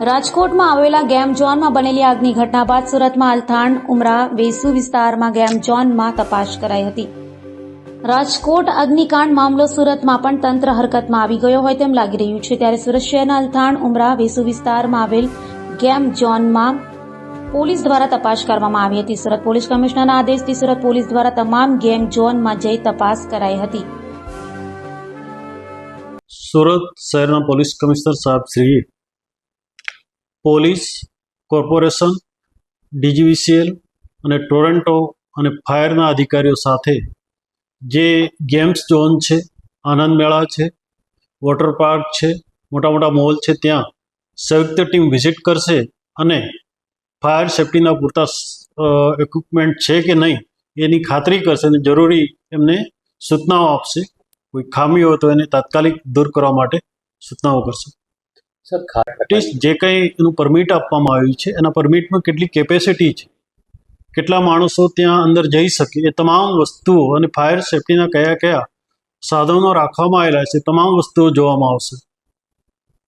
રાજકોટમાં આવેલા ગેમ ઝોનમાં બનેલી આગની ઘટના બાદ સુરતમાં અલથાણ ઉમરા વેસુ વિસ્તારમાં ગેમ ઝોનમાં તપાસ કરાઈ હતી। રાજકોટ અગ્નિકાંડ મામલો સુરતમાં પણ તંત્ર હરકતમાં આવી ગયો હોય તેમ લાગી રહ્યું છે। ત્યારે સુરત શહેરના અલથાણ ઉમરા વેસુ વિસ્તારમાં આવેલ ગેમ ઝોનમાં પોલીસ દ્વારા તપાસ કરવામાં આવી હતી। સુરત પોલીસ કમિશનરના આદેશથી સુરત પોલીસ દ્વારા તમામ ગેમ ઝોનમાં જઈ તપાસ કરાઈ હતી। સુરત શહેરના પોલીસ કમિશનર સાહેબ શ્રી પોલીસ કોર્પોરેશન ડીજીવીસીએલ અને ટોરન્ટો અને ફાયરના અધિકારીઓ સાથે જે ગેમ્સ ઝોન છે, આનંદ મેળા છે, વોટર પાર્ક છે, મોટા મોટા મોલ છે, ત્યાં સંયુક્ત ટીમ વિઝિટ કરશે અને ફાયર સેફ્ટીના પૂરતા ઇક્વિપમેન્ટ છે કે નહીં એની ખાતરી કરશે અને જરૂરી એમને સૂચનાઓ આપશે। કોઈ ખામી હોય તો એને તાત્કાલિક દૂર કરવા માટે સૂચનાઓ કરશે। જે કંઈ એનું પરમિટ આપવામાં આવ્યું છે એના પરમિટમાં કેટલી કેપેસિટી છે, કેટલા માણસો ત્યાં અંદર જઈ શકે, એ તમામ વસ્તુઓ અને ફાયર સેફ્ટીના કયા કયા સાધનો રાખવામાં આવેલા છે તમામ વસ્તુઓ જોવામાં આવશે।